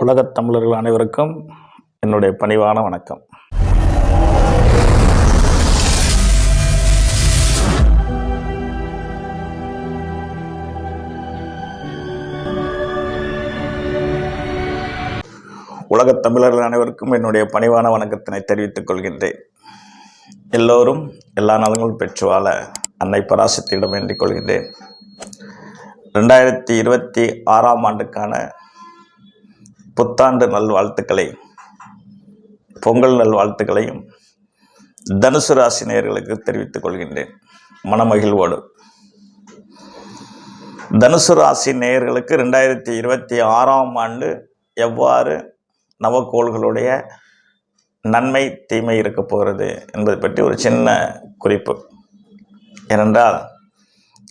உலகத் தமிழர்கள் அனைவருக்கும் என்னுடைய பணிவான வணக்கம். உலகத் தமிழர்கள் அனைவருக்கும் என்னுடைய பணிவான வணக்கத்தினை தெரிவித்துக் கொள்கின்றேன். எல்லோரும் எல்லா நலங்களும் பெற்று வாழ அன்னை பராசக்தியிடம் வேண்டிக் கொள்கின்றேன். 2026ஆம் ஆண்டுக்கான புத்தாண்டு நல்வாழ்த்துக்களை, பொங்கல் நல்வாழ்த்துக்களையும் தனுசு ராசி நேயர்களுக்கு தெரிவித்துக் கொள்கின்றேன் மனமகிழ்வோடு. தனுசு ராசி நேயர்களுக்கு 2026ஆம் ஆண்டு எவ்வாறு நவக்கோள்களுடைய நன்மை தீமை இருக்க போகிறது என்பதை பற்றி ஒரு சின்ன குறிப்பு. ஏனென்றால்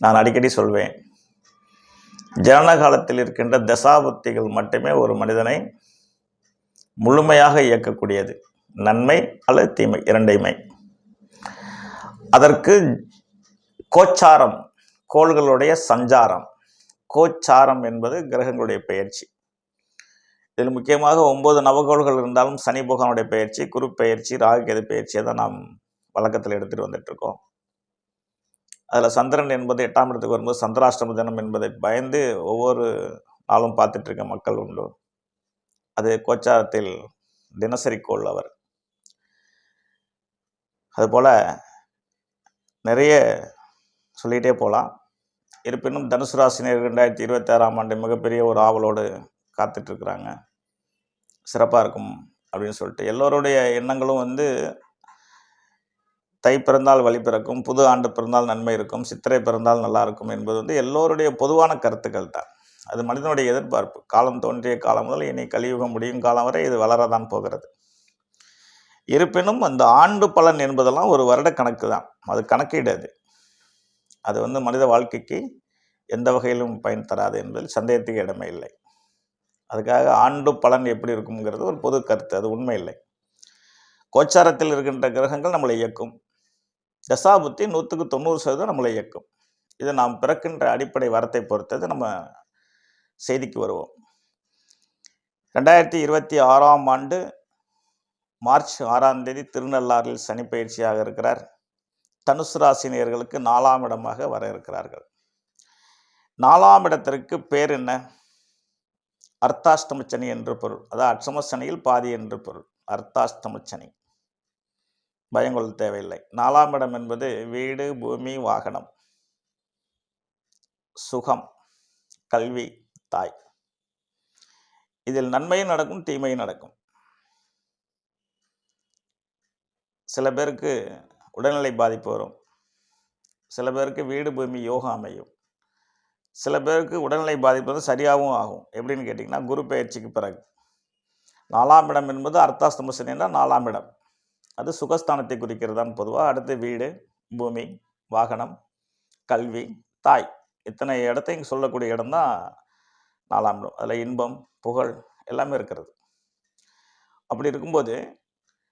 நான் அடிக்கடி சொல்வேன், ஜனன காலத்தில் இருக்கின்ற தசாபுத்திகள் மட்டுமே ஒரு மனிதனை முழுமையாக இயக்கக்கூடியது. நன்மை அல்லது தீமை இரண்டையுமே. அதற்கு கோச்சாரம், கோள்களுடைய சஞ்சாரம். கோச்சாரம் என்பது கிரகங்களுடைய பெயர்ச்சி. இதில் முக்கியமாக 9 நவகோள்கள் இருந்தாலும் சனி பகவானுடைய பெயர்ச்சி, குரு பெயர்ச்சி, ராகு கேது பெயர்ச்சியை தான் நாம் வழக்கத்தில் எடுத்துகிட்டு வந்துட்டு இருக்கோம். அதில் சந்திரன் என்பது 8ஆம் இடத்துக்கு வரும்போது சந்திராஷ்டம தினம் என்பதை பயந்து ஒவ்வொரு நாளும் பார்த்துட்டு இருக்க மக்கள் உண்டு. அது கோச்சாரத்தில் தினசரி கோள் அவர். அதுபோல் நிறைய சொல்லிகிட்டே போகலாம். இருப்பினும் தனுசு ராசினியர் 2026ஆம் ஆண்டு மிகப்பெரிய ஒரு ஆவலோடு காத்துட்ருக்குறாங்க. சிறப்பாக இருக்கும் அப்படின்னு சொல்லிட்டு எல்லோருடைய எண்ணங்களும் தை பிறந்தால் வழி பிறக்கும், புது ஆண்டு பிறந்தால் நன்மை இருக்கும், சித்திரை பிறந்தால் நல்லா இருக்கும் என்பது எல்லோருடைய பொதுவான கருத்துக்கள் தான். அது மனிதனுடைய எதிர்பார்ப்பு. காலம் தோன்றிய காலம் முதல் இனி கலியுகம் முடியும் காலம் வரை இது வளரதான் போகிறது. இருப்பினும் அந்த ஆண்டு பலன் என்பதெல்லாம் ஒரு வருட கணக்கு தான். அது கணக்கீடு. அது மனித வாழ்க்கைக்கு எந்த வகையிலும் பயன் தராது என்பதில் சந்தேகத்துக்கு இடமே இல்லை. அதுக்காக ஆண்டு பலன் எப்படி இருக்குங்கிறது ஒரு பொது கருத்து, அது உண்மை இல்லை. கோச்சாரத்தில் இருக்கின்ற கிரகங்கள் நம்மளை இயக்கும். தசாபுத்தி 100க்கு 90% நம்மளை இயக்கும். இது நாம் பிறக்கின்ற அடிப்படை வரத்தை பொறுத்தது. நம்ம செய்திக்கு வருவோம். 2026ஆம் ஆண்டு மார்ச் 6ஆம் தேதி திருநள்ளாறில் சனி பயிற்சியாக இருக்கிறார். தனுசு ராசினியர்களுக்கு 4ஆம் இடமாக வர இருக்கிறார்கள். 4ஆம் இடத்திற்கு பேர் என்ன? அர்த்தாஷ்டம சனி என்று பொருள். அதாவது அஷ்டம சனியில் பாதி என்று பொருள். அர்த்தாஷ்டம சனி. பயங்கொள்ள தேவையில்லை. 4ஆம் இடம் என்பது வீடு, பூமி, வாகனம், சுகம், கல்வி, தாய். இதில் நன்மையும் நடக்கும், தீமையும் நடக்கும். சில பேருக்கு உடல்நிலை பாதிப்பு வரும். சில பேருக்கு வீடு, பூமி, யோகம் அமையும். சில பேருக்கு உடல்நிலை பாதிப்பு சரியாகவும் ஆகும். எப்படின்னு கேட்டிங்கன்னா, குரு பெயர்ச்சிக்கு பிறகு 4ஆம் இடம் என்பது அர்த்தாஷ்டம சனி என்றால் 4ஆம் இடம். அது சுகஸ்தானத்தை குறிக்கிறதான் பொதுவாக. அடுத்து வீடு, பூமி, வாகனம், கல்வி, தாய். இத்தனை இடத்தையும் சொல்லக்கூடிய இடம் தான் 4ஆம் இடம். அதில் இன்பம், புகழ் எல்லாமே இருக்கிறது. அப்படி இருக்கும்போது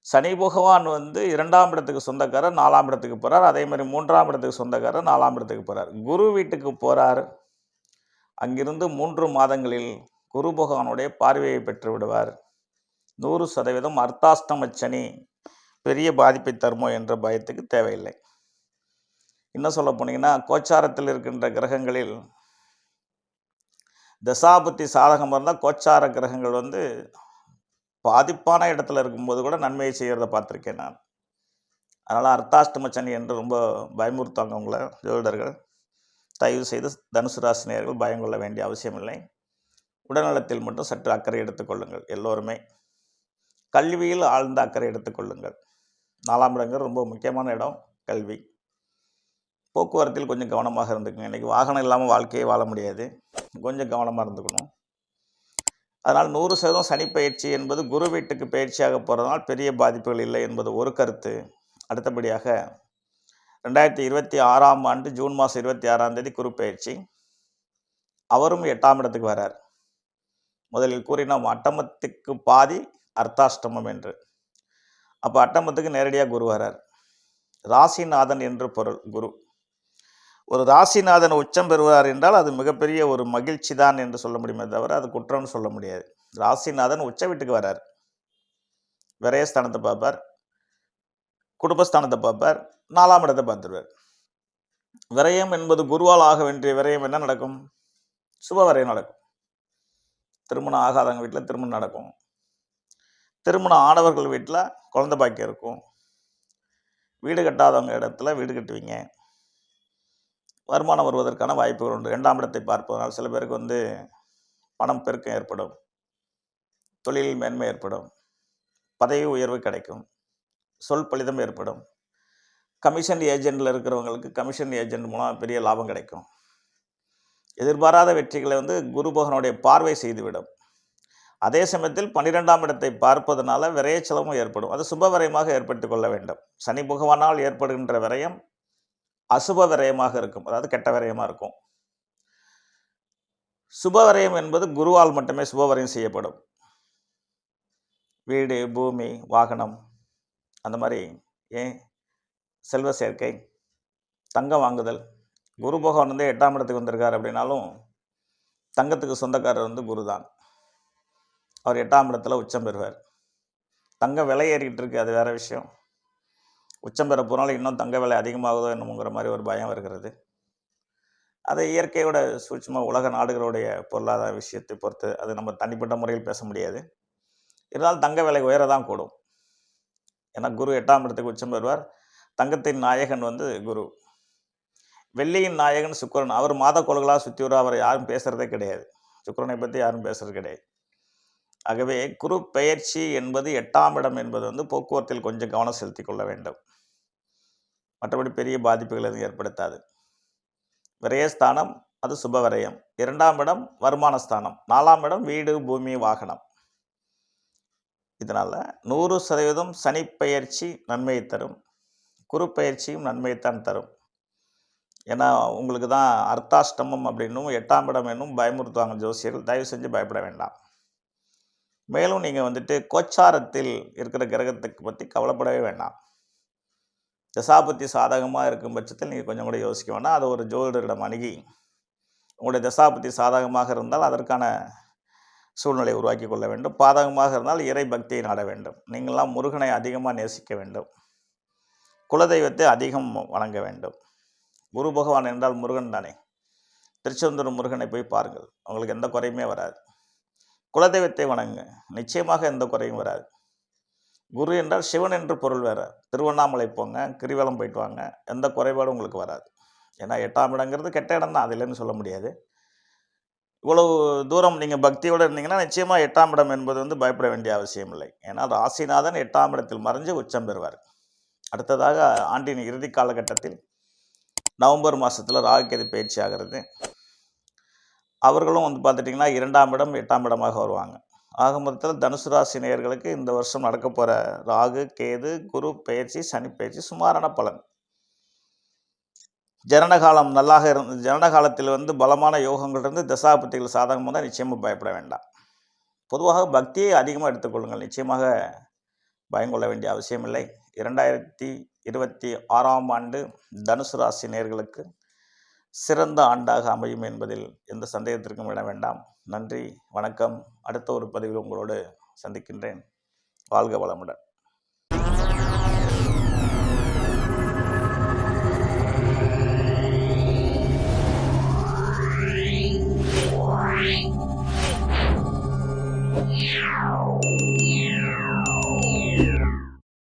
சனி பகவான் 2ஆம் இடத்துக்கு சொந்தக்காரர், 4ஆம் இடத்துக்கு போகிறார். அதே மாதிரி 3ஆம் இடத்துக்கு சொந்தக்காரர், 4ஆம் இடத்துக்கு போகிறார். குரு வீட்டுக்கு போகிறார். அங்கிருந்து 3 மாதங்களில் குரு பகவானுடைய பார்வையை பெற்று விடுவார். 100% அர்த்தாஷ்டம சனி பெரிய பாதிப்பை தருமோ என்ற பயத்துக்கு தேவையில்லை. இன்னும் சொல்ல போனீங்கன்னா, கோச்சாரத்தில் இருக்கின்ற கிரகங்களில் தசாபுத்தி சாதகம் இருந்தால் கோச்சார கிரகங்கள் பாதிப்பான இடத்துல இருக்கும்போது கூட நன்மையை செய்கிறத பார்த்துருக்கேன் நான். அதனால் அர்த்தாஷ்டம சனி என்று ரொம்ப பயமுறுத்தாங்க உங்களை ஜோதிடர்கள். தயவு செய்து தனுசு ராசினியர்கள் பயம் கொள்ள வேண்டிய அவசியமில்லை. உடல்நலத்தில் மட்டும் சற்று அக்கறை எடுத்துக்கொள்ளுங்கள். எல்லோருமே கல்வியில் ஆழ்ந்த அக்கறை எடுத்துக்கொள்ளுங்கள். 4ஆம் இடங்கள் ரொம்ப முக்கியமான இடம். கல்வி, போக்குவரத்தில் கொஞ்சம் கவனமாக இருந்துக்குங்க. இன்றைக்கி வாகனம் இல்லாமல் வாழ்க்கையே வாழ முடியாது. கொஞ்சம் கவனமாக இருந்துக்கணும். அதனால் 100% சனி பயிற்சி என்பது குரு வீட்டுக்கு பயிற்சியாக போகிறதுனால் பெரிய பாதிப்புகள் இல்லை என்பது ஒரு கருத்து. அடுத்தபடியாக 2026ஆம் ஆண்டு ஜூன் மாதம் 26ஆம் தேதி குரு பயிற்சி. அவரும் 8ஆம் இடத்துக்கு வரார். முதலில் கூறினோம் அட்டமத்துக்கு பாதி அர்த்தாஷ்டமம் என்று. அப்போ அட்டமத்துக்கு நேரடியாக குரு வரார். ராசிநாதன் என்று பொருள் குரு. ஒரு ராசிநாதன் உச்சம் பெறுவார் என்றால் அது மிகப்பெரிய ஒரு மகிழ்ச்சி தான் என்று சொல்ல முடியுமே தவிர அது குற்றம்னு சொல்ல முடியாது. ராசிநாதன் உச்ச வீட்டுக்கு வரார், விரயஸ்தானத்தை பார்ப்பார், குடும்பஸ்தானத்தை பார்ப்பார், 4ஆம் இடத்தை பார்த்துருவார். விரயம் என்பது குருவால் ஆக வேண்டிய விரயம் என்ன நடக்கும்? சுப விரயம் நடக்கும். திருமணம் ஆகாதவங்க வீட்டில் திருமணம் நடக்கும், திருமணம் ஆனவர்கள் வீட்டில் குழந்தை பாக்கியம் இருக்கும், வீடு கட்டாதவங்க இடத்துல வீடு கட்டுவீங்க, வருமானம் வருவதற்கான வாய்ப்புகள் உண்டு. 2ஆம் இடத்தை பார்ப்பதனால் சில பேருக்கு பணம் பெருக்கம் ஏற்படும், தொழிலில் மேன்மை ஏற்படும், பதவி உயர்வு கிடைக்கும், சொல் பலிதம் ஏற்படும். கமிஷன் ஏஜென்ட்டில் இருக்கிறவங்களுக்கு கமிஷன் ஏஜென்ட் மூலம் பெரிய லாபம் கிடைக்கும். எதிர்பாராத வெற்றிகளை குரு பகவானுடைய பார்வை செய்துவிடும். அதே சமயத்தில் 12ஆம் இடத்தை பார்ப்பதனால விரய செலவும் ஏற்படும். அது சுப விரயமாக ஏற்பட்டு கொள்ள வேண்டும். சனி பகவானால் ஏற்படுகின்ற விரயம் அசுப விரயமாக இருக்கும், அதாவது கெட்ட விரயமாக இருக்கும். சுப விரயம் என்பது குருவால் மட்டுமே சுப விரயம் செய்யப்படும். வீடு, பூமி, வாகனம், அந்த மாதிரி செல்வ சேர்க்கை, தங்கம் வாங்குதல். குரு பகவான் 8ஆம் இடத்துக்கு வந்திருக்கார் அப்படின்னாலும் தங்கத்துக்கு சொந்தக்காரர் குரு தான். அவர் 8ஆம் இடத்துல உச்சம் பெறுவார். தங்கம் விலை ஏறிக்கிட்டு இருக்கு, அது வேற விஷயம். உச்சம் பெற போனாலும் இன்னும் தங்க விலை அதிகமாகுதோ என்னமோங்கிற மாதிரி ஒரு பயம் இருக்கிறது. அதை இயற்கையோட சூட்சும உலக நாடுகளுடைய பொருளாதார விஷயத்தை பொறுத்து அது நம்ம தனிப்பட்ட முறையில் பேச முடியாது. இருந்தாலும் தங்க விலை உயரதான் கூடும். ஏன்னா குரு 8ஆம் இடத்துக்கு உச்சம் பெறுவார். தங்கத்தின் நாயகன் குரு. வெள்ளியின் நாயகன் சுக்கிரன். அவர் மாத கோள்களாக சுற்றி வர அவரை யாரும் பேசுகிறதே கிடையாது. சுக்கிரனை பற்றி யாரும் பேசுறது கிடையாது. ஆகவே குரு பெயர்ச்சி என்பது 8ஆம் இடம் என்பது போக்குவரத்தில் கொஞ்சம் கவனம் செலுத்தி கொள்ள வேண்டும். மற்றபடி பெரிய பாதிப்புகள் எதுவும் ஏற்படுத்தாது. விரயஸ்தானம் அது சுப விரயம். 2ஆம் இடம் வருமானஸ்தானம். 4ஆம் இடம் வீடு, பூமி, வாகனம். இதனால் 100% சனி பெயர்ச்சி நன்மையை தரும், குரு பயிற்சியும் நன்மையைத்தான் தரும். ஏன்னா உங்களுக்கு தான் அர்த்தாஷ்டமம் அப்படின்னும் 8ஆம் இடம் என்னும் பயமுறுத்துவாங்க ஜோசியர்கள். தயவு செஞ்சு பயப்பட வேண்டாம். மேலும் நீங்கள் கோச்சாரத்தில் இருக்கிற கிரகத்துக்கு பற்றி கவலைப்படவே வேண்டாம். தசாபத்தி சாதகமாக இருக்கும் பட்சத்தில் நீங்கள் கொஞ்சம் கூட யோசிக்க வேண்டாம். அதை ஒரு ஜோதிடரிடம் அணுகி உங்களுடைய தசாபத்தி சாதகமாக இருந்தால் அதற்கான சூழ்நிலை உருவாக்கி கொள்ள வேண்டும். பாதகமாக இருந்தால் இறை பக்தியை நாட வேண்டும். நீங்களாம் முருகனை அதிகமாக நேசிக்க வேண்டும். குலதெய்வத்தை அதிகம் வணங்க வேண்டும். குரு பகவான் என்றால் முருகன் தானே. திருச்செந்தூர் முருகனை போய் பாருங்கள், உங்களுக்கு எந்த குறையுமே வராது. குலதெய்வத்தை வணங்குங்க, நிச்சயமாக எந்த குறையும் வராது. குரு என்றால் சிவன் என்று பொருள் வேறு. திருவண்ணாமலை போங்க, கிரிவலம் போயிட்டு வாங்க, எந்த குறைபாடும் உங்களுக்கு வராது. ஏன்னா 8ஆம் இடங்கிறது கெட்ட இடம் தான், அது இல்லைன்னு சொல்ல முடியாது. இவ்வளவு தூரம் நீங்கள் பக்தியோடு இருந்தீங்கன்னா நிச்சயமாக 8ஆம் இடம் என்பது பயப்பட வேண்டிய அவசியம் இல்லை. ஏன்னா ராசிநாதன் 8ஆம் இடத்தில் மறைஞ்சு உச்சம் பெறுவார். அடுத்ததாக ஆண்டின் இறுதி காலகட்டத்தில் நவம்பர் மாதத்தில் ராகுகேது பயிற்சி ஆகிறது. அவர்களும் பார்த்துட்டிங்கன்னா 2ஆம் இடம் 8ஆம் இடமாக வருவாங்க. ஆக மொத்தத்தில் தனுசு ராசி நேயர்களுக்கு இந்த வருஷம் நடக்க போகிற ராகு, கேது, குரு பயிற்சி, சனி பயிற்சி சுமாரான பலன். ஜனனகாலம் நல்லாக ஜனனகாலத்தில் பலமான யோகங்கள் இருந்து தசாபத்திகள் சாதகமாக தான் நிச்சயமாக பயப்பட வேண்டாம். பொதுவாக பக்தியை அதிகமாக எடுத்துக்கொள்ளுங்கள், நிச்சயமாக பயங்கொள்ள வேண்டிய அவசியம் இல்லை. 2026ஆம் ஆண்டு தனுசு ராசி நேயர்களுக்கு சிறந்த ஆண்டாக அமையும் என்பதில் எந்த சந்தேகத்திற்கும் இட வேண்டாம். நன்றி, வணக்கம். அடுத்த ஒரு பதிவில் உங்களோடு சந்திக்கின்றேன். வாழ்க வளமுடன். Yeah.